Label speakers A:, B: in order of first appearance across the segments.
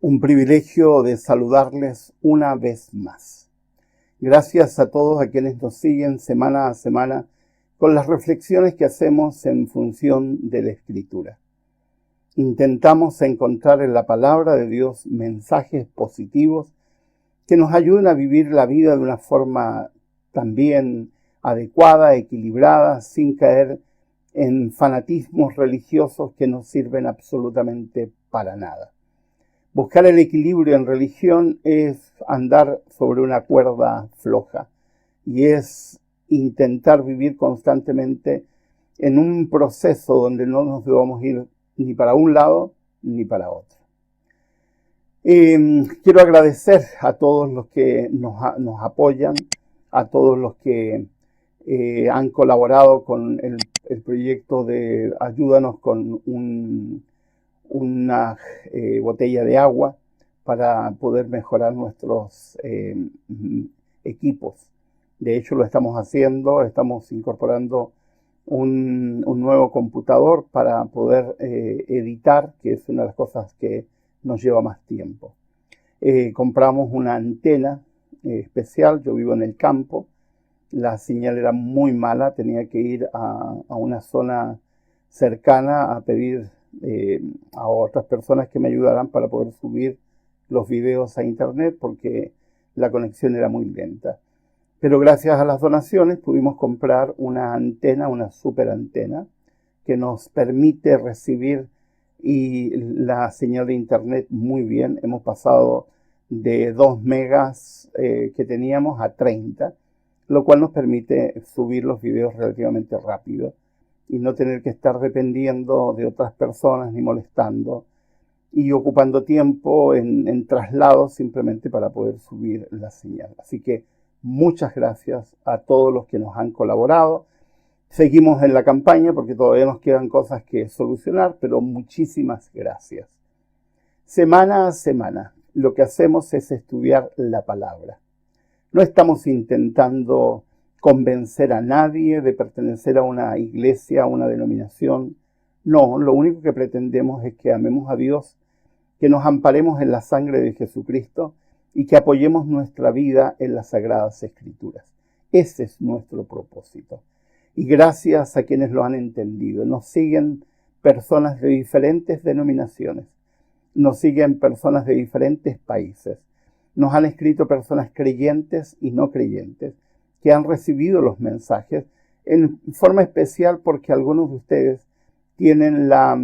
A: Un privilegio de saludarles una vez más. Gracias a todos a quienes nos siguen semana a semana con las reflexiones que hacemos en función de la Escritura. Intentamos encontrar en la palabra de Dios mensajes positivos que nos ayuden a vivir la vida de una forma también adecuada, equilibrada, sin caer en fanatismos religiosos que no sirven absolutamente para nada. Buscar el equilibrio en religión es andar sobre una cuerda floja y es intentar vivir constantemente en un proceso donde no nos debamos ir ni para un lado ni para otro. Quiero agradecer a todos los que nos apoyan, a todos los que han colaborado con el proyecto de Ayúdanos con una botella de agua para poder mejorar nuestros equipos. De hecho, lo estamos haciendo, estamos incorporando un nuevo computador para poder editar, que es una de las cosas que nos lleva más tiempo. Compramos una antena especial, yo vivo en el campo, la señal era muy mala, tenía que ir a una zona cercana a pedir a otras personas que me ayudaran para poder subir los videos a internet porque la conexión era muy lenta. Pero gracias a las donaciones pudimos comprar una antena, una super antena, que nos permite recibir la señal de internet muy bien. Hemos pasado de 2 megas que teníamos a 30, lo cual nos permite subir los videos relativamente rápido y no tener que estar dependiendo de otras personas ni molestando y ocupando tiempo en traslados simplemente para poder subir la señal. Así que muchas gracias a todos los que nos han colaborado. Seguimos en la campaña porque todavía nos quedan cosas que solucionar, pero muchísimas gracias. Semana a semana lo que hacemos es estudiar la palabra. No estamos intentando convencer a nadie de pertenecer a una iglesia, a una denominación. No, lo único que pretendemos es que amemos a Dios, que nos amparemos en la sangre de Jesucristo y que apoyemos nuestra vida en las Sagradas Escrituras. Ese es nuestro propósito. Y gracias a quienes lo han entendido. Nos siguen personas de diferentes denominaciones. Nos siguen personas de diferentes países. Nos han escrito personas creyentes y no creyentes que han recibido los mensajes en forma especial porque algunos de ustedes tienen la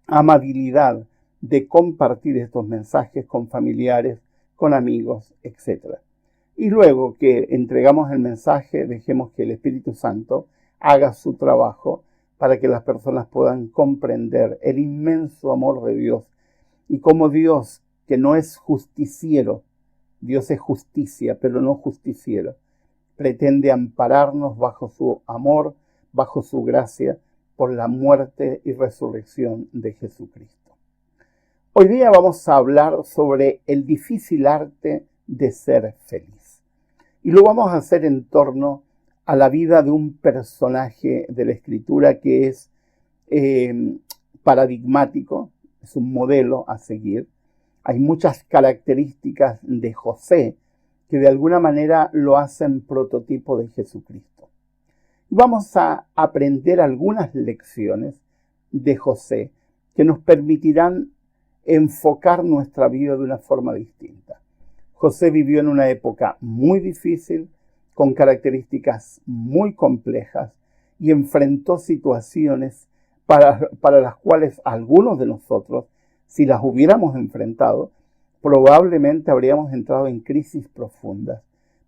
A: amabilidad de compartir estos mensajes con familiares, con amigos, etc. Y luego que entregamos el mensaje, dejemos que el Espíritu Santo haga su trabajo para que las personas puedan comprender el inmenso amor de Dios y cómo Dios, que no es justiciero, Dios es justicia, pero no justiciero, pretende ampararnos bajo su amor, bajo su gracia, por la muerte y resurrección de Jesucristo. Hoy día vamos a hablar sobre el difícil arte de ser feliz. Y lo vamos a hacer en torno a la vida de un personaje de la Escritura que es paradigmático, es un modelo a seguir. Hay muchas características de José que de alguna manera lo hacen prototipo de Jesucristo. Vamos a aprender algunas lecciones de José que nos permitirán enfocar nuestra vida de una forma distinta. José vivió en una época muy difícil, con características muy complejas y enfrentó situaciones para las cuales algunos de nosotros, si las hubiéramos enfrentado, probablemente habríamos entrado en crisis profundas.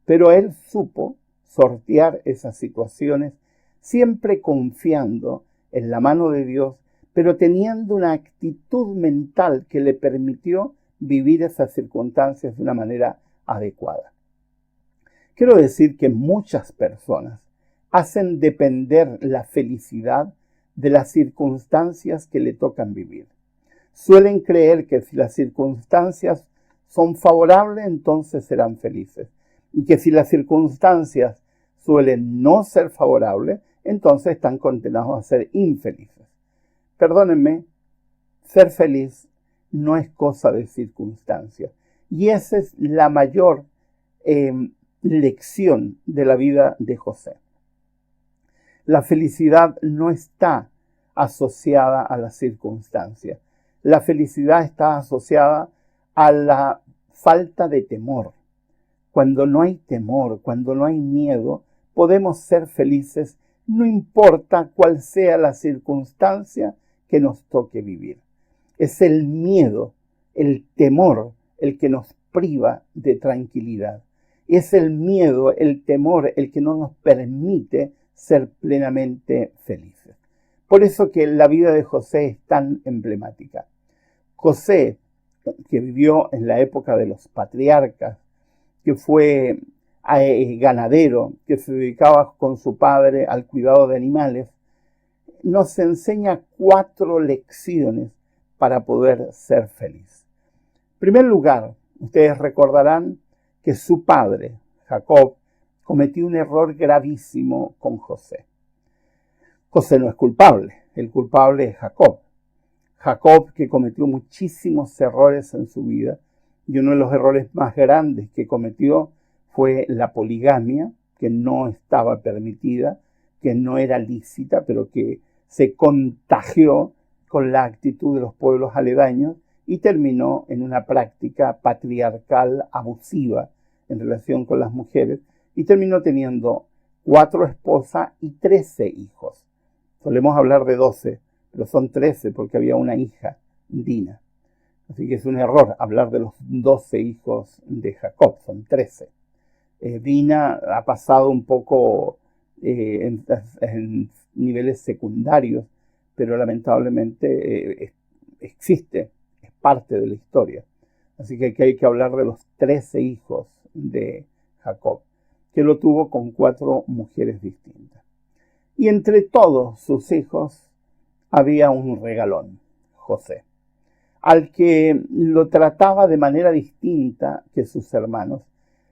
A: Pero él supo sortear esas situaciones, siempre confiando en la mano de Dios, pero teniendo una actitud mental que le permitió vivir esas circunstancias de una manera adecuada. Quiero decir que muchas personas hacen depender la felicidad de las circunstancias que le tocan vivir. Suelen creer que si las circunstancias son favorables, entonces serán felices. Y que si las circunstancias suelen no ser favorables, entonces están condenados a ser infelices. Perdónenme, ser feliz no es cosa de circunstancias. Y esa es la mayor lección de la vida de José. La felicidad no está asociada a las circunstancias. La felicidad está asociada a la falta de temor. Cuando no hay temor, cuando no hay miedo, podemos ser felices, no importa cuál sea la circunstancia que nos toque vivir. Es el miedo, el temor, el que nos priva de tranquilidad. Es el miedo, el temor, el que no nos permite ser plenamente felices. Por eso que la vida de José es tan emblemática. José, que vivió en la época de los patriarcas, que fue ganadero, que se dedicaba con su padre al cuidado de animales, nos enseña 4 lecciones para poder ser feliz. En primer lugar, ustedes recordarán que su padre, Jacob, cometió un error gravísimo con José. José no es culpable, el culpable es Jacob. Jacob, que cometió muchísimos errores en su vida, y uno de los errores más grandes que cometió fue la poligamia, que no estaba permitida, que no era lícita, pero que se contagió con la actitud de los pueblos aledaños y terminó en una práctica patriarcal abusiva en relación con las mujeres, y terminó teniendo 4 esposas y 13 hijos. Solemos hablar de 12, pero son 13 porque había una hija, Dina. Así que es un error hablar de los 12 hijos de Jacob, son 13. Dina ha pasado un poco en niveles secundarios, pero lamentablemente existe, es parte de la historia. Así que aquí hay que hablar de los 13 hijos de Jacob, que lo tuvo con 4 mujeres distintas. Y entre todos sus hijos había un regalón, José, al que lo trataba de manera distinta que sus hermanos,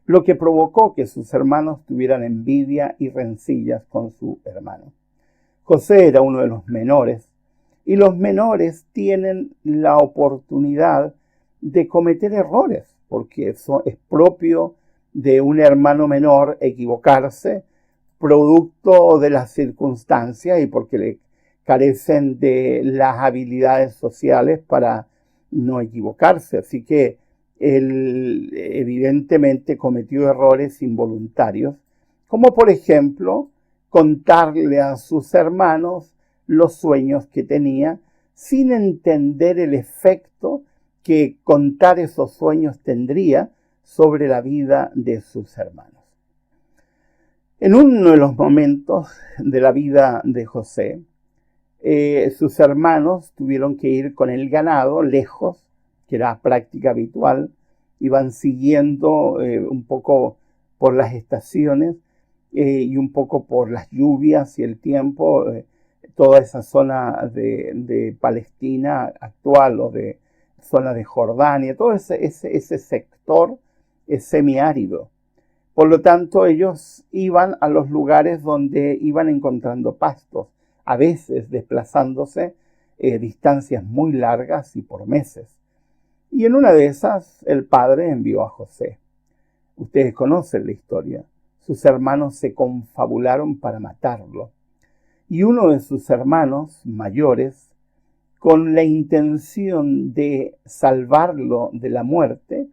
A: lo que provocó que sus hermanos tuvieran envidia y rencillas con su hermano. José era uno de los menores, y los menores tienen la oportunidad de cometer errores, porque eso es propio de un hermano menor equivocarse, producto de las circunstancias y porque le carecen de las habilidades sociales para no equivocarse. Así que él evidentemente cometió errores involuntarios, como por ejemplo contarle a sus hermanos los sueños que tenía sin entender el efecto que contar esos sueños tendría sobre la vida de sus hermanos. En uno de los momentos de la vida de José, sus hermanos tuvieron que ir con el ganado lejos, que era práctica habitual, iban siguiendo un poco por las estaciones y un poco por las lluvias y el tiempo, toda esa zona de Palestina actual o de zona de Jordania, todo ese sector es semiárido. Por lo tanto, ellos iban a los lugares donde iban encontrando pastos, a veces desplazándose distancias muy largas y por meses. Y en una de esas, el padre envió a José. Ustedes conocen la historia. Sus hermanos se confabularon para matarlo. Y uno de sus hermanos mayores, con la intención de salvarlo de la muerte,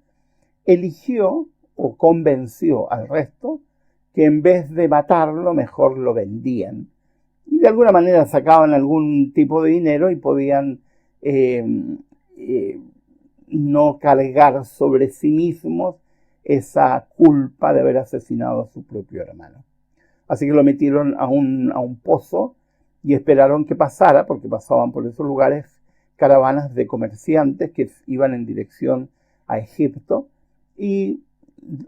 A: eligió o convenció al resto que en vez de matarlo, mejor lo vendían. Y de alguna manera sacaban algún tipo de dinero y podían no cargar sobre sí mismos esa culpa de haber asesinado a su propio hermano. Así que lo metieron a un pozo y esperaron que pasara, porque pasaban por esos lugares caravanas de comerciantes que iban en dirección a Egipto, y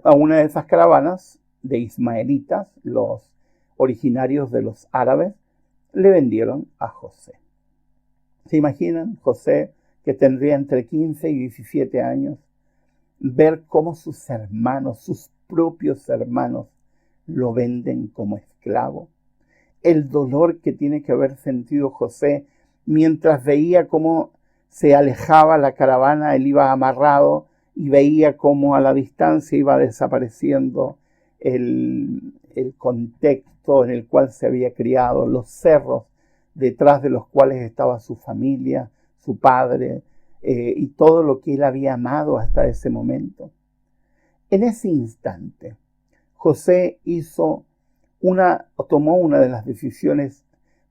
A: a una de esas caravanas de ismaelitas, los originarios de los árabes, le vendieron a José. ¿Se imaginan? José, que tendría entre 15 y 17 años, ver cómo sus hermanos, sus propios hermanos, lo venden como esclavo. El dolor que tiene que haber sentido José mientras veía cómo se alejaba la caravana, él iba amarrado y veía cómo a la distancia iba desapareciendo el contexto en el cual se había criado, los cerros detrás de los cuales estaba su familia, su padre, y todo lo que él había amado hasta ese momento. En ese instante, José tomó una de las decisiones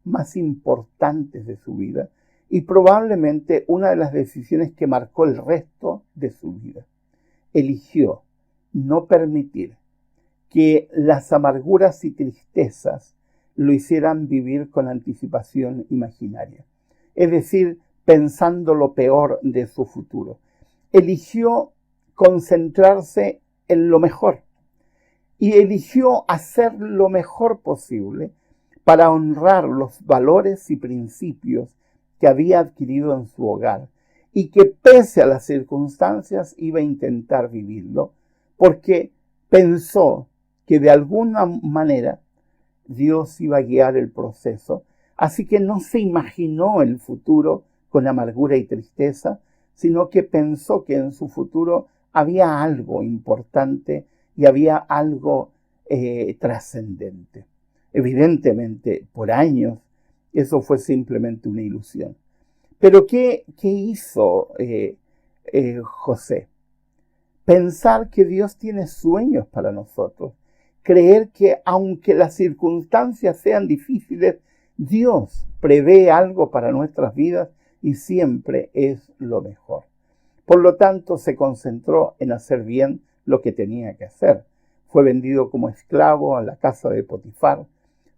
A: más importantes de su vida y probablemente una de las decisiones que marcó el resto de su vida. Eligió no permitir que las amarguras y tristezas lo hicieran vivir con anticipación imaginaria, es decir, pensando lo peor de su futuro. Eligió concentrarse en lo mejor y eligió hacer lo mejor posible para honrar los valores y principios que había adquirido en su hogar y que pese a las circunstancias iba a intentar vivirlo, porque pensó que de alguna manera Dios iba a guiar el proceso, así que no se imaginó el futuro con amargura y tristeza, sino que pensó que en su futuro había algo importante y había algo trascendente. Evidentemente, por años, eso fue simplemente una ilusión. Pero ¿qué hizo José? Pensar que Dios tiene sueños para nosotros. Creer que aunque las circunstancias sean difíciles, Dios prevé algo para nuestras vidas y siempre es lo mejor. Por lo tanto, se concentró en hacer bien lo que tenía que hacer. Fue vendido como esclavo a la casa de Potifar.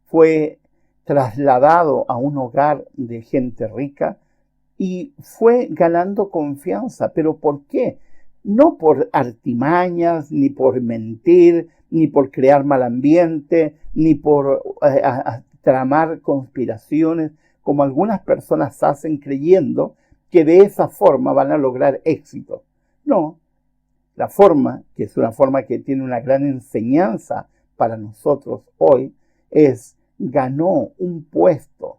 A: Fue trasladado a un hogar de gente rica y fue ganando confianza. ¿Pero por qué? No por artimañas, ni por mentir, ni por crear mal ambiente, ni por tramar conspiraciones, como algunas personas hacen creyendo que de esa forma van a lograr éxito. No, la forma, que es una forma que tiene una gran enseñanza para nosotros hoy, ganó un puesto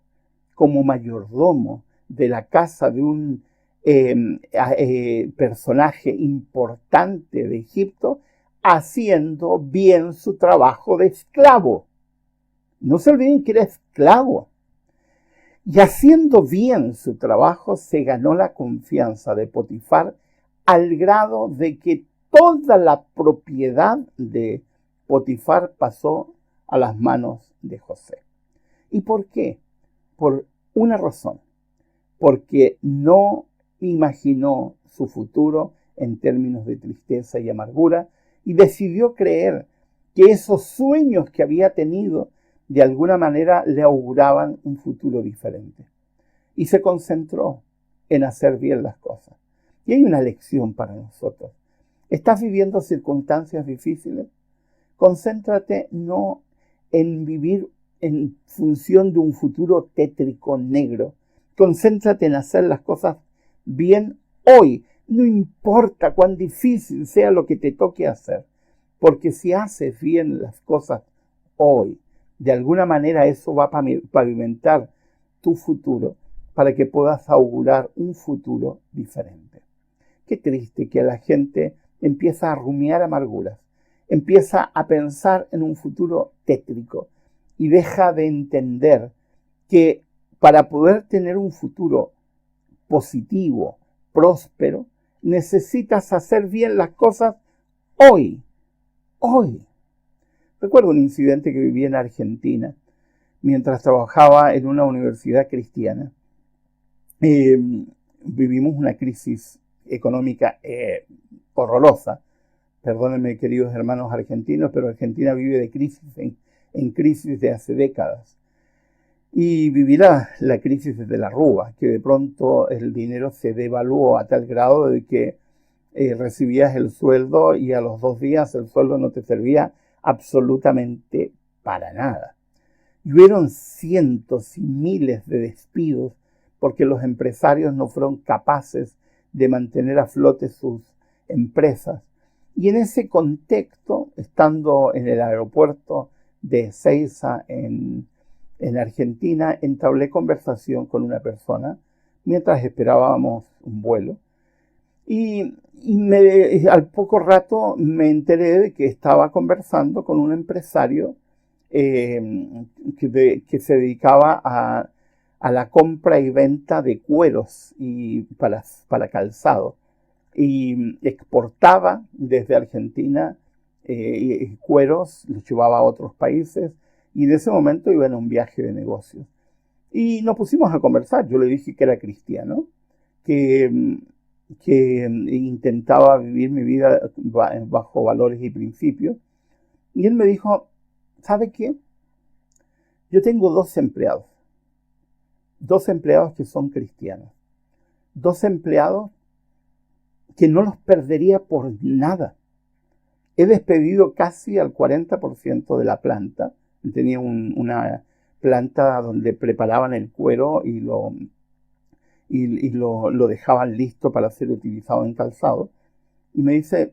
A: como mayordomo de la casa de un personaje importante de Egipto, haciendo bien su trabajo de esclavo. No se olviden que era esclavo. Y haciendo bien su trabajo, se ganó la confianza de Potifar al grado de que toda la propiedad de Potifar pasó a las manos de José. ¿Y por qué? Por una razón. Porque no imaginó su futuro en términos de tristeza y amargura y decidió creer que esos sueños que había tenido de alguna manera le auguraban un futuro diferente. Y se concentró en hacer bien las cosas. Y hay una lección para nosotros. ¿Estás viviendo circunstancias difíciles? Concéntrate no en vivir en función de un futuro tétrico negro. Concéntrate en hacer las cosas bien hoy. No importa cuán difícil sea lo que te toque hacer. Porque si haces bien las cosas hoy, de alguna manera eso va a pavimentar tu futuro para que puedas augurar un futuro diferente. Qué triste que la gente empieza a rumiar amarguras, empieza a pensar en un futuro tétrico y deja de entender que para poder tener un futuro positivo, próspero, necesitas hacer bien las cosas hoy. Hoy. Recuerdo un incidente que viví en Argentina mientras trabajaba en una universidad cristiana. Vivimos una crisis económica horrorosa. Perdónenme, queridos hermanos argentinos, pero Argentina vive de crisis en crisis de hace décadas. Y viví la crisis desde la Rúa, que de pronto el dinero se devaluó a tal grado de que recibías el sueldo y a los 2 días el sueldo no te servía absolutamente para nada. Y hubieron cientos y miles de despidos porque los empresarios no fueron capaces de mantener a flote sus empresas. Y en ese contexto, estando en el aeropuerto de Ezeiza en Argentina, entablé conversación con una persona mientras esperábamos un vuelo. Y al poco rato me enteré de que estaba conversando con un empresario que se dedicaba a la compra y venta de cueros y para calzado. Y exportaba desde Argentina cueros, los llevaba a otros países y en ese momento iba en un viaje de negocios. Y nos pusimos a conversar. Yo le dije que era cristiano, que intentaba vivir mi vida bajo valores y principios. Y él me dijo, ¿sabe qué? Yo tengo dos empleados que son cristianos, dos empleados que no los perdería por nada. He despedido casi al 40% de la planta. Tenía una planta donde preparaban el cuero y lo dejaban listo para ser utilizado en calzado. Y me dice,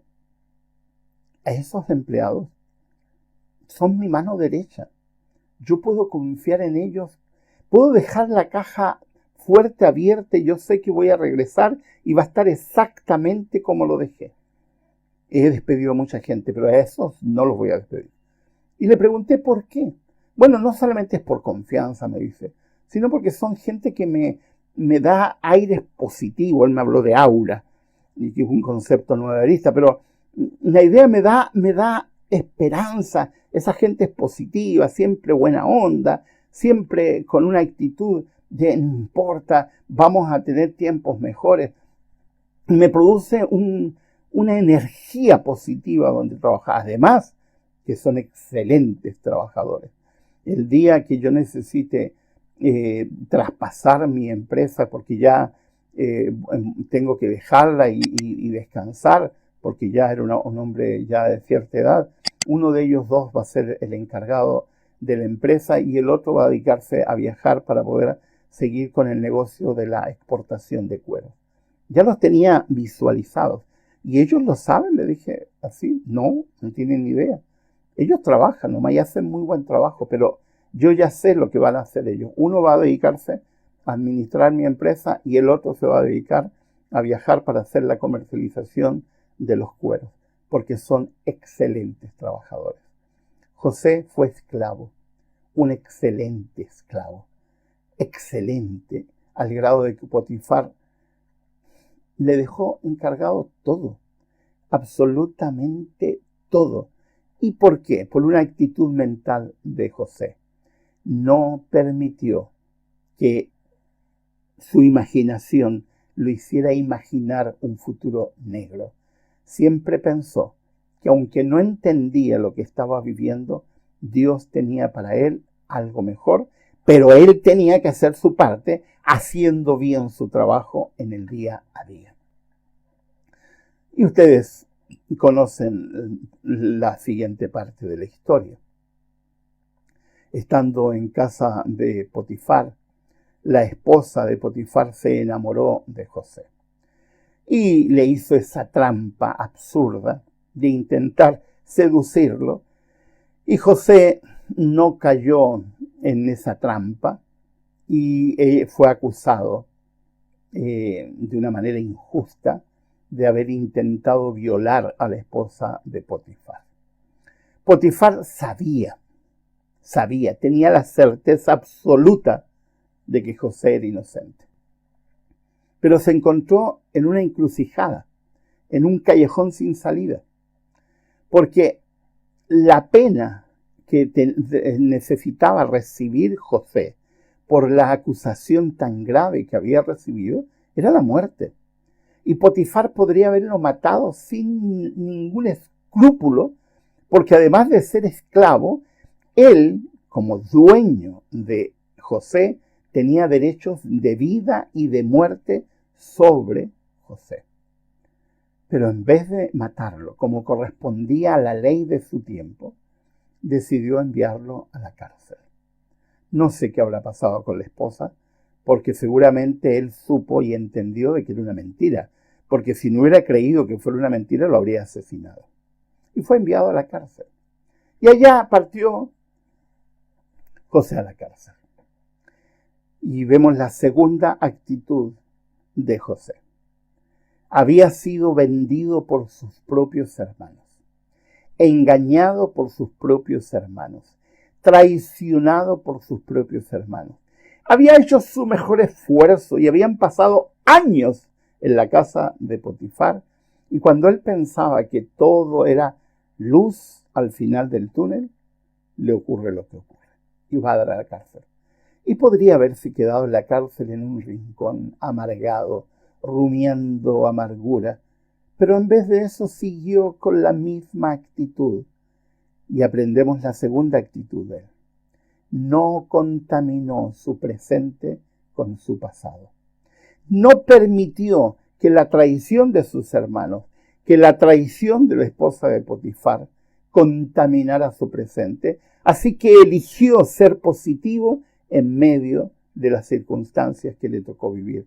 A: a esos empleados son mi mano derecha. Yo puedo confiar en ellos. Puedo dejar la caja fuerte abierta y yo sé que voy a regresar y va a estar exactamente como lo dejé. He despedido a mucha gente, pero a esos no los voy a despedir. Y le pregunté por qué. Bueno, no solamente es por confianza, me dice, sino porque son gente que me da aire positivo. Él me habló de aura, y que es un concepto nuevarista, pero la idea me da esperanza. Esa gente es positiva, siempre buena onda, siempre con una actitud de no importa, vamos a tener tiempos mejores. Me produce una energía positiva donde trabajar. Además, que son excelentes trabajadores. El día que yo necesite traspasar mi empresa porque ya tengo que dejarla y descansar, porque ya era un hombre ya de cierta edad, uno de ellos dos va a ser el encargado de la empresa y el otro va a dedicarse a viajar para poder seguir con el negocio de la exportación de cuero. Ya los tenía visualizados. ¿Y ellos lo saben? Le dije así. No tienen ni idea. Ellos trabajan nomás y hacen muy buen trabajo, pero yo ya sé lo que van a hacer ellos. Uno va a dedicarse a administrar mi empresa y el otro se va a dedicar a viajar para hacer la comercialización de los cueros, porque son excelentes trabajadores. José fue esclavo, un excelente esclavo, excelente, al grado de que Potifar le dejó encargado todo, absolutamente todo. ¿Y por qué? Por una actitud mental de José. No permitió que su imaginación lo hiciera imaginar un futuro negro. Siempre pensó que aunque no entendía lo que estaba viviendo, Dios tenía para él algo mejor, pero él tenía que hacer su parte haciendo bien su trabajo en el día a día. Y ustedes conocen la siguiente parte de la historia. Estando en casa de Potifar, la esposa de Potifar se enamoró de José y le hizo esa trampa absurda de intentar seducirlo. Y José no cayó en esa trampa y fue acusado de una manera injusta de haber intentado violar a la esposa de Potifar. Potifar sabía, tenía la certeza absoluta de que José era inocente. Pero se encontró en una encrucijada, en un callejón sin salida, porque la pena que necesitaba recibir José por la acusación tan grave que había recibido era la muerte. Y Potifar podría haberlo matado sin ningún escrúpulo, porque además de ser esclavo, él, como dueño de José, tenía derechos de vida y de muerte sobre José. Pero en vez de matarlo, como correspondía a la ley de su tiempo, decidió enviarlo a la cárcel. No sé qué habrá pasado con la esposa, porque seguramente él supo y entendió de que era una mentira, porque si no hubiera creído que fuera una mentira, lo habría asesinado. Y fue enviado a la cárcel. Y allá partió José a la cárcel. Y vemos la segunda actitud de José. Había sido vendido por sus propios hermanos, engañado por sus propios hermanos, traicionado por sus propios hermanos. Había hecho su mejor esfuerzo y habían pasado años en la casa de Potifar, y cuando él pensaba que todo era luz al final del túnel, le ocurre lo que ocurre y va a dar a la cárcel. Y podría haberse quedado en la cárcel en un rincón amargado, rumiando amargura, pero en vez de eso siguió con la misma actitud. Y aprendemos la segunda actitud de él. No contaminó su presente con su pasado. No permitió que la traición de sus hermanos, que la traición de la esposa de Potifar contaminara su presente, así que eligió ser positivo en medio de las circunstancias que le tocó vivir.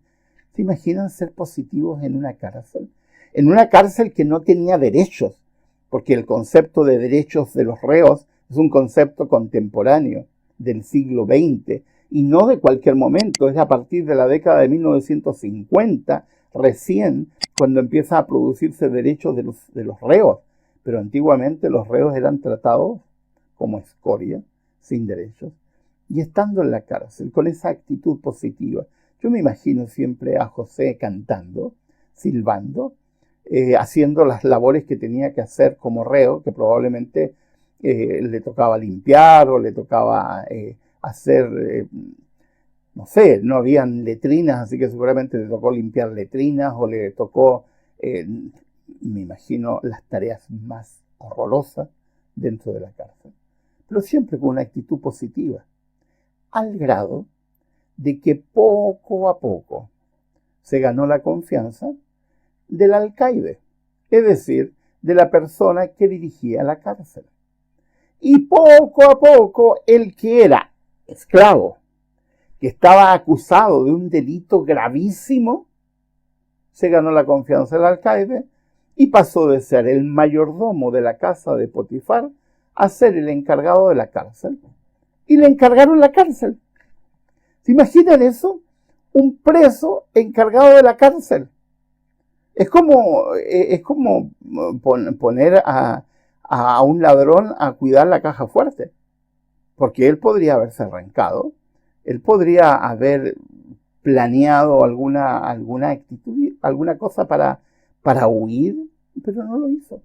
A: ¿Se imaginan ser positivos en una cárcel? En una cárcel que no tenía derechos, porque el concepto de derechos de los reos es un concepto contemporáneo del siglo XX y no de cualquier momento, es a partir de la década de 1950, recién, cuando empieza a producirse derechos de los reos. Pero antiguamente los reos eran tratados como escoria, sin derechos. Y estando en la cárcel, con esa actitud positiva, yo me imagino siempre a José cantando, silbando, haciendo las labores que tenía que hacer como reo, que probablemente le tocaba limpiar o le tocaba hacer, no sé, no habían letrinas, así que seguramente le tocó limpiar letrinas o le tocó, me imagino, las tareas más horrorosas dentro de la cárcel. Pero siempre con una actitud positiva, al grado de que poco a poco se ganó la confianza del alcaide, es decir, de la persona que dirigía la cárcel. Y poco a poco el que era esclavo, que estaba acusado de un delito gravísimo, se ganó la confianza del alcaide y pasó de ser el mayordomo de la casa de Potifar a ser el encargado de la cárcel. Y le encargaron la cárcel. ¿Se imaginan eso? Un preso encargado de la cárcel. Es como poner a un ladrón a cuidar la caja fuerte, porque él podría haberse arrancado, él podría haber planeado alguna actitud, alguna cosa para huir, pero no lo hizo.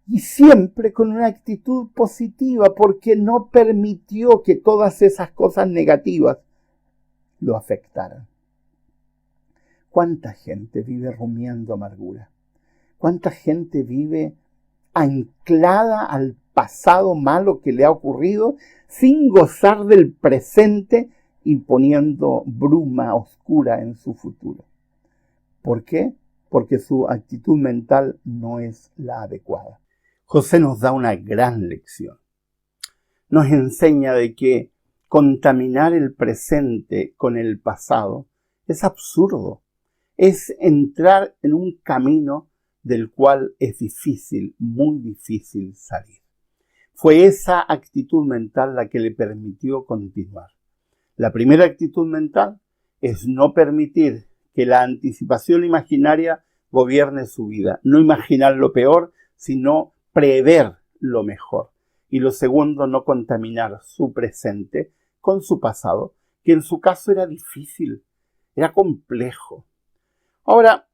A: Y siempre con una actitud positiva, porque no permitió que todas esas cosas negativas lo afectaran. ¿Cuánta gente vive rumiando amargura? ¿Cuánta gente vive anclada al pasado malo que le ha ocurrido sin gozar del presente y poniendo bruma oscura en su futuro? ¿Por qué? Porque su actitud mental no es la adecuada. José nos da una gran lección. Nos enseña de que contaminar el presente con el pasado es absurdo. Es entrar en un camino del cual es difícil, muy difícil salir. Fue esa actitud mental la que le permitió continuar. La primera actitud mental es no permitir que la anticipación imaginaria gobierne su vida. No imaginar lo peor, sino prever lo mejor. Y lo segundo, no contaminar su presente con su pasado, que en su caso era difícil, era complejo. Ahora,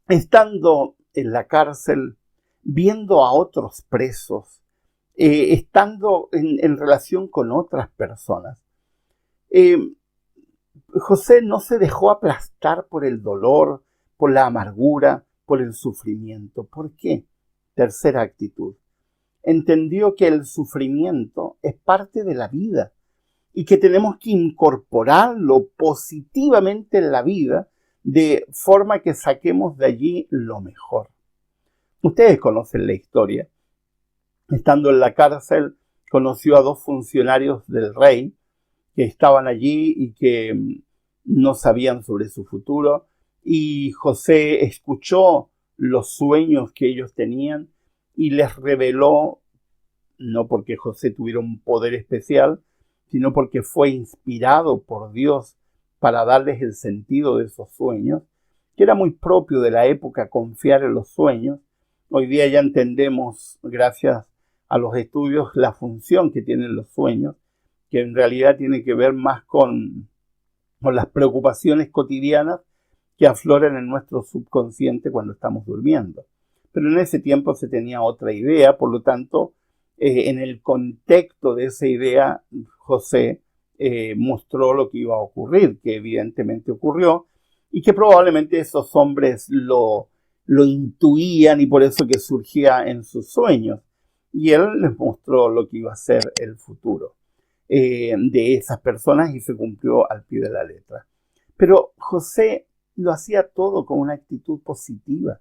A: estando en la cárcel, viendo a otros presos, estando en relación con otras personas, José no se dejó aplastar por el dolor, por la amargura, por el sufrimiento. ¿Por qué? Tercera actitud. Entendió que el sufrimiento es parte de la vida y que tenemos que incorporarlo positivamente en la vida de forma que saquemos de allí lo mejor. Ustedes conocen la historia. Estando en la cárcel, conoció a dos funcionarios del rey que estaban allí y que no sabían sobre su futuro. Y José escuchó los sueños que ellos tenían y les reveló, no porque José tuviera un poder especial, sino porque fue inspirado por Dios para darles el sentido de esos sueños, que era muy propio de la época confiar en los sueños. Hoy día ya entendemos, gracias a los estudios, la función que tienen los sueños, que en realidad tiene que ver más con las preocupaciones cotidianas que afloran en nuestro subconsciente cuando estamos durmiendo. Pero en ese tiempo se tenía otra idea, por lo tanto, en el contexto de esa idea, José mostró lo que iba a ocurrir, que evidentemente ocurrió, y que probablemente esos hombres lo intuían y por eso que surgía en sus sueños. Y él les mostró lo que iba a ser el futuro de esas personas y se cumplió al pie de la letra. Pero José lo hacía todo con una actitud positiva,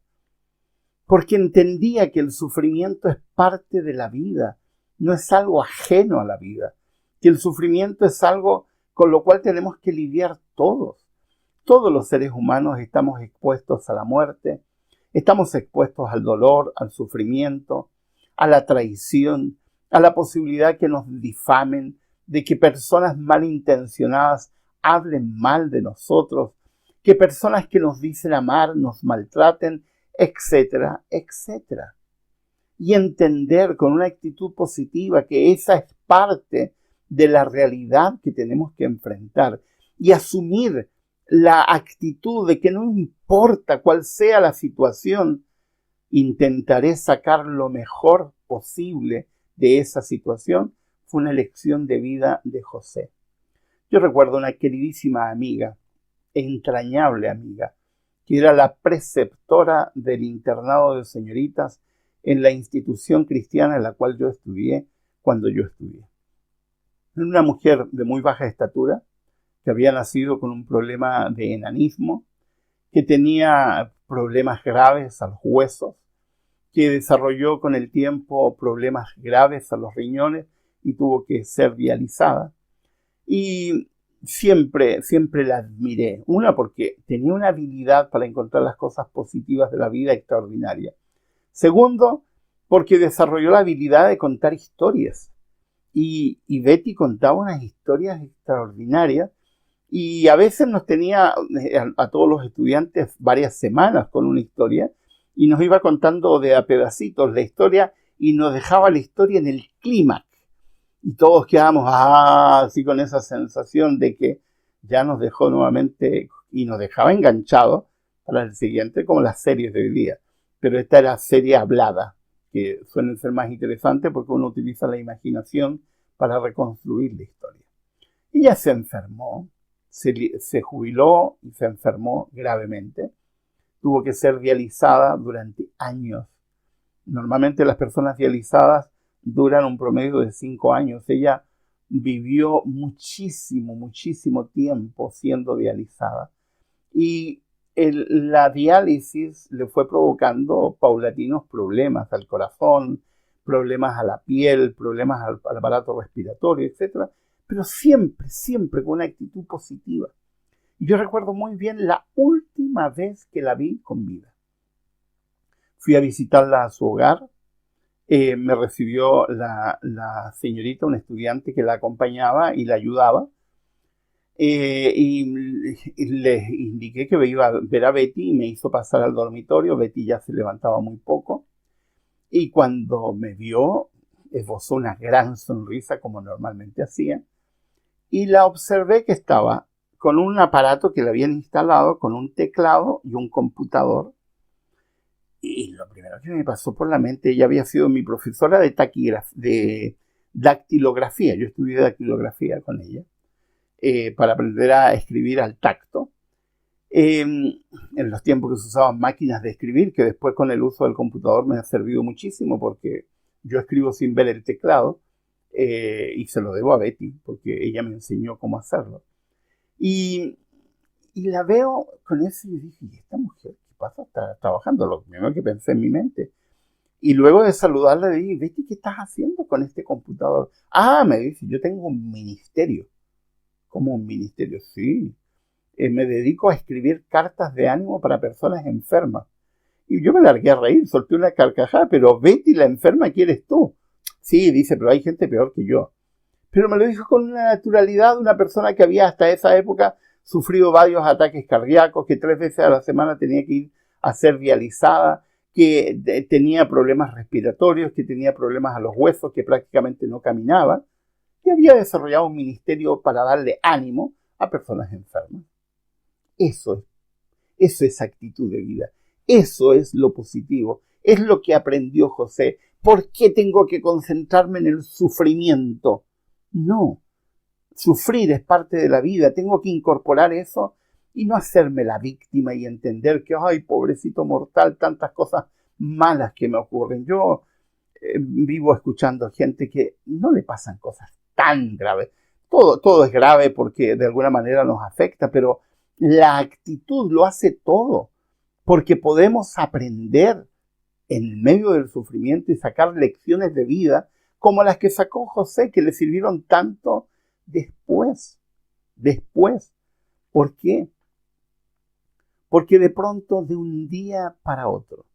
A: porque entendía que el sufrimiento es parte de la vida, no es algo ajeno a la vida, que el sufrimiento es algo con lo cual tenemos que lidiar todos. Todos los seres humanos estamos expuestos a la muerte, estamos expuestos al dolor, al sufrimiento, a la traición, a la posibilidad que nos difamen, de que personas malintencionadas hablen mal de nosotros, que personas que nos dicen amar nos maltraten, etcétera, etcétera. Y entender con una actitud positiva que esa es parte de la realidad que tenemos que enfrentar y asumir la actitud de que no importa cuál sea la situación, intentaré sacar lo mejor posible de esa situación, fue una lección de vida de José. Yo recuerdo una queridísima amiga, entrañable amiga, que era la preceptora del internado de señoritas en la institución cristiana en la cual yo estudié cuando yo estudié. Era una mujer de muy baja estatura, que había nacido con un problema de enanismo, que tenía problemas graves a los huesos, que desarrolló con el tiempo problemas graves a los riñones y tuvo que ser dializada. Y siempre la admiré. Una, porque tenía una habilidad para encontrar las cosas positivas de la vida extraordinaria. Segundo, porque desarrolló la habilidad de contar historias. Y Betty contaba unas historias extraordinarias y a veces nos tenía a todos los estudiantes varias semanas con una historia y nos iba contando de a pedacitos la historia y nos dejaba la historia en el clímax. Y todos quedamos así con esa sensación de que ya nos dejó nuevamente y nos dejaba enganchados para el siguiente, como las series de hoy día. Pero esta era serie hablada, que suelen ser más interesantes porque uno utiliza la imaginación para reconstruir la historia. Ella se enfermó, se jubiló y se enfermó gravemente. Tuvo que ser dializada durante años. Normalmente las personas dializadas duran un promedio de 5 años. Ella vivió muchísimo tiempo siendo dializada. Y la diálisis le fue provocando paulatinos problemas al corazón, problemas a la piel, problemas al aparato respiratorio, etc. Pero siempre con una actitud positiva. Y yo recuerdo muy bien la última vez que la vi con vida. Fui a visitarla a su hogar. Me recibió la señorita, una estudiante que la acompañaba y la ayudaba. Y les indiqué que iba a ver a Betty y me hizo pasar al dormitorio. Betty ya se levantaba muy poco. Y cuando me vio, esbozó una gran sonrisa como normalmente hacía. Y la observé que estaba con un aparato que le habían instalado, con un teclado y un computador. Y lo primero que me pasó por la mente, ella había sido mi profesora de dactilografía. Yo estudié dactilografía con ella para aprender a escribir al tacto. En los tiempos que se usaban máquinas de escribir, que después con el uso del computador me ha servido muchísimo porque yo escribo sin ver el teclado y se lo debo a Betty porque ella me enseñó cómo hacerlo. Y la veo con eso y dije, ¿y esta mujer qué pasa? Está trabajando, lo primero que pensé en mi mente. Y luego de saludarla le dije, Betty, ¿qué estás haciendo con este computador? Me dice, yo tengo un ministerio. ¿Cómo un ministerio? Sí. Me dedico a escribir cartas de ánimo para personas enfermas. Y yo me largué a reír, solté una carcajada, pero Betty, la enferma, ¿quién eres tú? Sí, dice, pero hay gente peor que yo. pero me lo dijo con una naturalidad de una persona que había hasta esa época sufrido varios ataques cardíacos, que 3 veces a la semana tenía que ir a ser dializada, que tenía problemas respiratorios, que tenía problemas a los huesos, que prácticamente no caminaba, y había desarrollado un ministerio para darle ánimo a personas enfermas. Eso es actitud de vida. Eso es lo positivo. Es lo que aprendió José. ¿Por qué tengo que concentrarme en el sufrimiento? No. Sufrir es parte de la vida. Tengo que incorporar eso y no hacerme la víctima y entender que, ay, pobrecito mortal, tantas cosas malas que me ocurren. Yo vivo escuchando gente que no le pasan cosas tan graves. Todo es grave porque de alguna manera nos afecta, pero la actitud lo hace todo, porque podemos aprender en medio del sufrimiento y sacar lecciones de vida como las que sacó José, que le sirvieron tanto después. ¿Por qué? Porque de pronto, de un día para otro,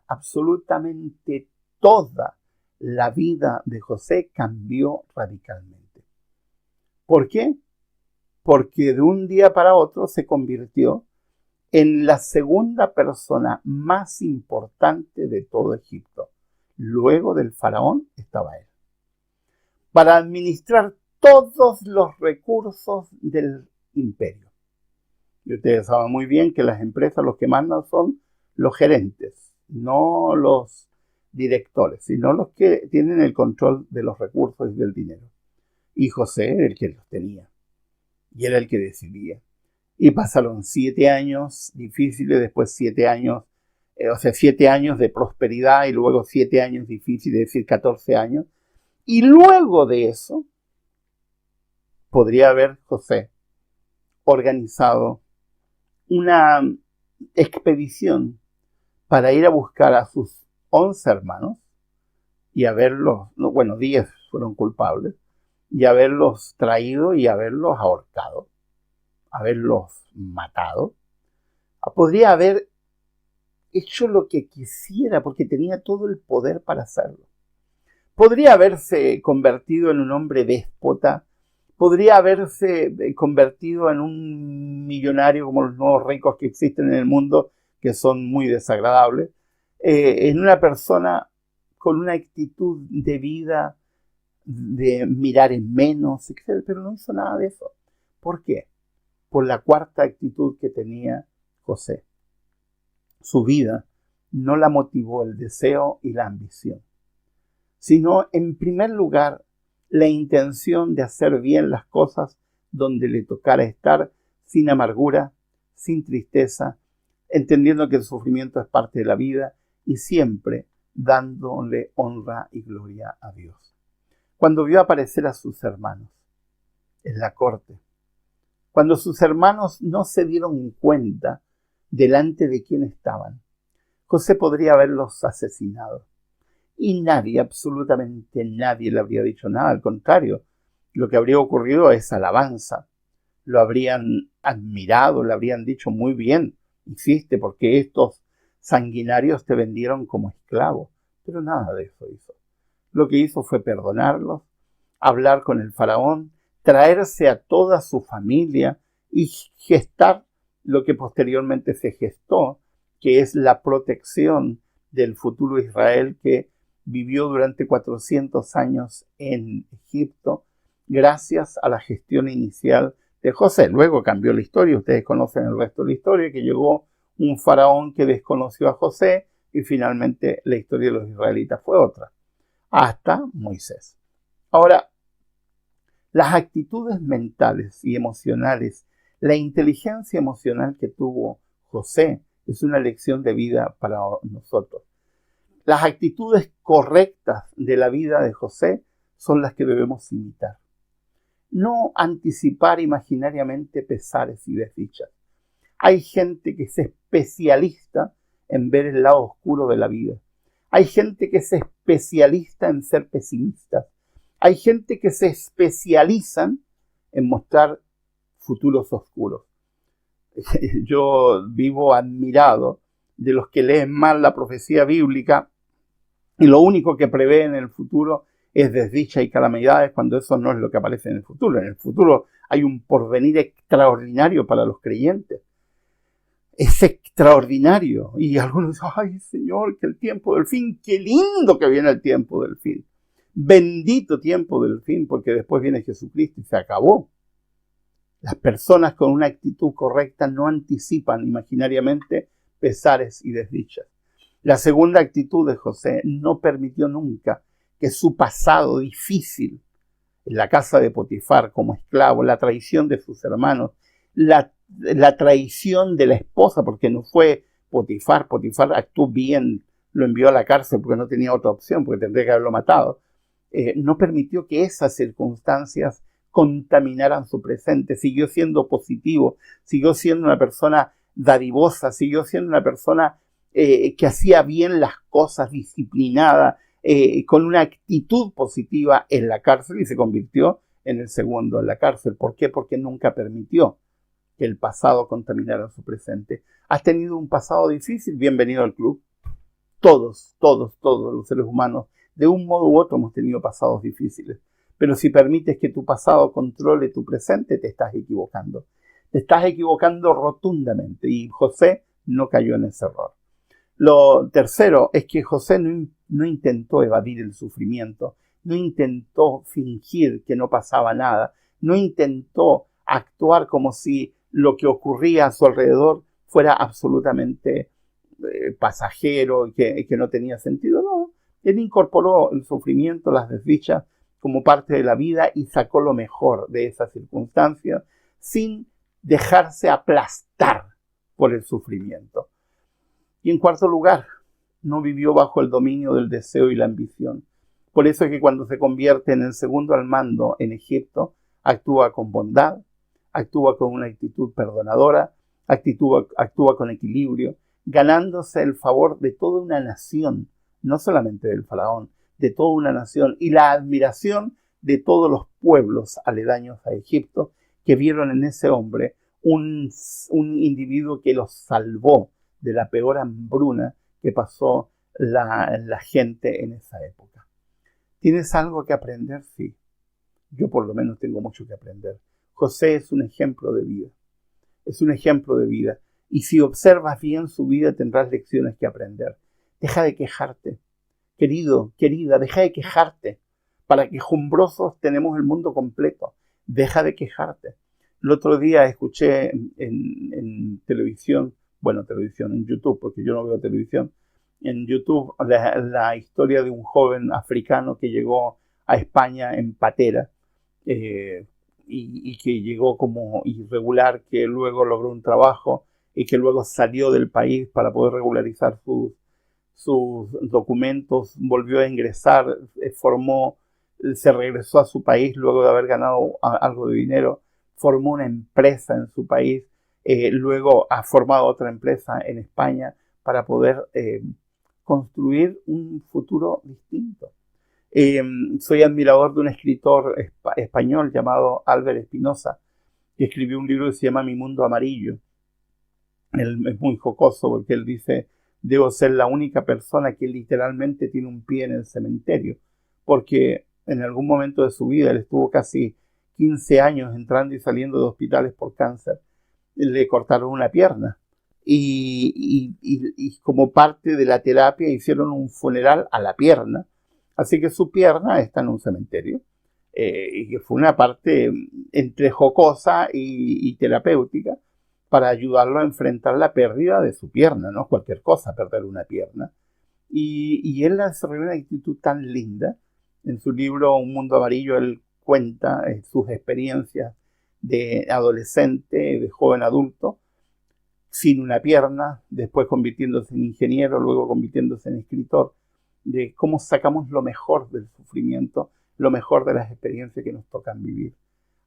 A: absolutamente toda la vida de José cambió radicalmente. ¿Por qué? Porque de un día para otro se convirtió en la segunda persona más importante de todo Egipto. Luego del faraón estaba él. Para administrar todos los recursos del imperio. Y ustedes saben muy bien que las empresas los que mandan son los gerentes, no los directores, sino los que tienen el control de los recursos y del dinero. Y José era el que los tenía. Y era el que decidía. Y pasaron 7 años difíciles, después 7 años, 7 años de prosperidad y luego 7 años difíciles, es decir, 14 años. Y luego de eso, podría haber José organizado una expedición para ir a buscar a sus 11 hermanos y haberlos, 10 fueron culpables, y haberlos traído y haberlos ahorcado, haberlos matado. Podría haber hecho lo que quisiera porque tenía todo el poder para hacerlo. Podría haberse convertido en un hombre déspota, podría haberse convertido en un millonario como los nuevos ricos que existen en el mundo, que son muy desagradables, en una persona con una actitud de vida de mirar en menos, etc. Pero no hizo nada de eso. ¿Por qué? Por la cuarta actitud que tenía José. Su vida no la motivó el deseo y la ambición, sino en primer lugar la intención de hacer bien las cosas donde le tocara estar, sin amargura, sin tristeza, entendiendo que el sufrimiento es parte de la vida y siempre dándole honra y gloria a Dios. Cuando vio aparecer a sus hermanos en la corte, cuando sus hermanos no se dieron cuenta delante de quién estaban, José podría haberlos asesinado. Y nadie, absolutamente nadie le habría dicho nada. Al contrario, lo que habría ocurrido es alabanza. Lo habrían admirado, le habrían dicho muy bien, hiciste porque estos sanguinarios te vendieron como esclavo. Pero nada de eso hizo. Lo que hizo fue perdonarlos, hablar con el faraón, traerse a toda su familia y gestar lo que posteriormente se gestó, que es la protección del futuro Israel que vivió durante 400 años en Egipto, gracias a la gestión inicial de José. Luego cambió la historia, ustedes conocen el resto de la historia, que llegó un faraón que desconoció a José y finalmente la historia de los israelitas fue otra, hasta Moisés. Ahora, las actitudes mentales y emocionales, la inteligencia emocional que tuvo José es una lección de vida para nosotros. Las actitudes correctas de la vida de José son las que debemos imitar. No anticipar imaginariamente pesares y desdichas. Hay gente que es especialista en ver el lado oscuro de la vida. Hay gente que es especialista en ser pesimistas. Hay gente que se especializa en mostrar futuros oscuros. Yo vivo admirado de los que leen mal la profecía bíblica y lo único que prevén en el futuro es desdicha y calamidades, cuando eso no es lo que aparece en el futuro. En el futuro hay un porvenir extraordinario para los creyentes. Es extraordinario. Y algunos dicen, ay Señor, que el tiempo del fin, qué lindo que viene el tiempo del fin. Bendito tiempo del fin, porque después viene Jesucristo y se acabó. Las personas con una actitud correcta no anticipan imaginariamente pesares y desdichas. La segunda actitud de José no permitió nunca que su pasado difícil en la casa de Potifar como esclavo, la traición de sus hermanos, la traición de la esposa, porque no fue Potifar actuó bien, lo envió a la cárcel porque no tenía otra opción, porque tendría que haberlo matado, no permitió que esas circunstancias contaminaran su presente, siguió siendo positivo, siguió siendo una persona dadivosa, siguió siendo una persona que hacía bien las cosas, disciplinada, con una actitud positiva en la cárcel, y se convirtió en el segundo en la cárcel. ¿Por qué? Porque nunca permitió que el pasado contaminara su presente. ¿Has tenido un pasado difícil? Bienvenido al club. Todos los seres humanos, de un modo u otro, hemos tenido pasados difíciles. Pero si permites que tu pasado controle tu presente, te estás equivocando. Te estás equivocando rotundamente, y José no cayó en ese error. Lo tercero es que José no intentó evadir el sufrimiento, no intentó fingir que no pasaba nada, no intentó actuar como si lo que ocurría a su alrededor fuera absolutamente pasajero y que no tenía sentido. No, él incorporó el sufrimiento, las desdichas como parte de la vida y sacó lo mejor de esas circunstancias sin dejarse aplastar por el sufrimiento. Y en cuarto lugar, no vivió bajo el dominio del deseo y la ambición. Por eso es que cuando se convierte en el segundo al mando en Egipto, actúa con bondad, actúa con una actitud perdonadora, actúa con equilibrio, ganándose el favor de toda una nación, no solamente del faraón, de toda una nación, y la admiración de todos los pueblos aledaños a Egipto, que vieron en ese hombre un individuo que los salvó de la peor hambruna que pasó la gente en esa época. ¿Tienes algo que aprender? Sí. Yo por lo menos tengo mucho que aprender. José es un ejemplo de vida. Es un ejemplo de vida. Y si observas bien su vida, tendrás lecciones que aprender. Deja de quejarte. Querido, querida, deja de quejarte. Para quejumbrosos tenemos el mundo completo. Deja de quejarte. El otro día escuché en televisión, en YouTube, porque yo no veo televisión, en YouTube la historia de un joven africano que llegó a España en patera y que llegó como irregular, que luego logró un trabajo y que luego salió del país para poder regularizar sus documentos, volvió a ingresar, se regresó a su país luego de haber ganado algo de dinero, formó una empresa en su país, luego ha formado otra empresa en España para poder construir un futuro distinto. Soy admirador de un escritor español llamado Álvaro Espinosa, que escribió un libro que se llama Mi Mundo Amarillo. Él es muy jocoso porque él dice: debo ser la única persona que literalmente tiene un pie en el cementerio, porque en algún momento de su vida, él estuvo casi 15 años entrando y saliendo de hospitales por cáncer, le cortaron una pierna y como parte de la terapia hicieron un funeral a la pierna, así que su pierna está en un cementerio, y que fue una parte entre jocosa y terapéutica para ayudarlo a enfrentar la pérdida de su pierna. No es cualquier cosa perder una pierna, y él desarrolló una actitud tan linda. En su libro Un Mundo Amarillo él cuenta sus experiencias de adolescente, de joven adulto, sin una pierna, después convirtiéndose en ingeniero, luego convirtiéndose en escritor, de cómo sacamos lo mejor del sufrimiento, lo mejor de las experiencias que nos tocan vivir.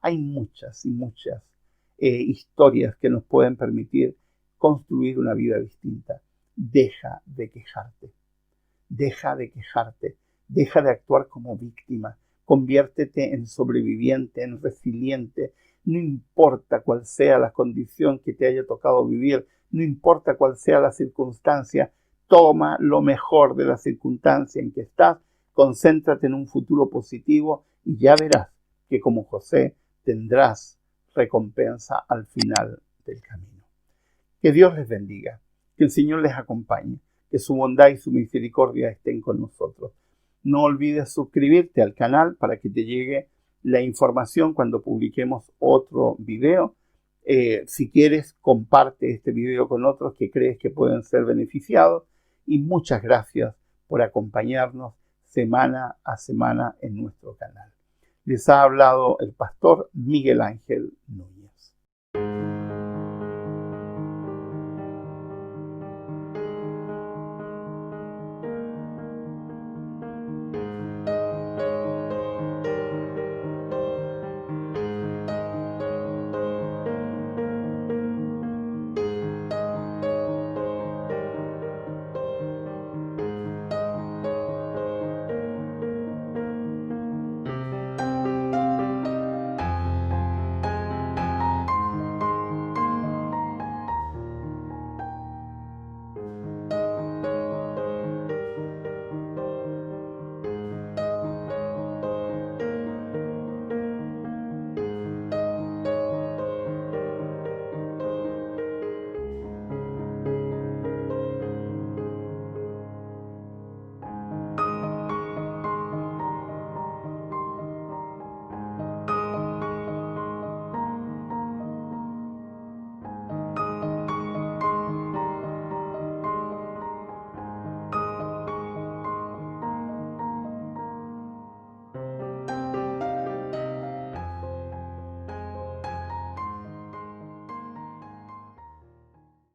A: Hay muchas y muchas historias que nos pueden permitir construir una vida distinta. Deja de quejarte, deja de quejarte, deja de actuar como víctima, conviértete en sobreviviente, en resiliente. No importa cuál sea la condición que te haya tocado vivir, no importa cuál sea la circunstancia, toma lo mejor de la circunstancia en que estás, concéntrate en un futuro positivo y ya verás que como José tendrás recompensa al final del camino. Que Dios les bendiga, que el Señor les acompañe, que su bondad y su misericordia estén con nosotros. No olvides suscribirte al canal para que te llegue la información cuando publiquemos otro video. Si quieres, comparte este video con otros que crees que pueden ser beneficiados. Y muchas gracias por acompañarnos semana a semana en nuestro canal. Les ha hablado el pastor Miguel Ángel Núñez.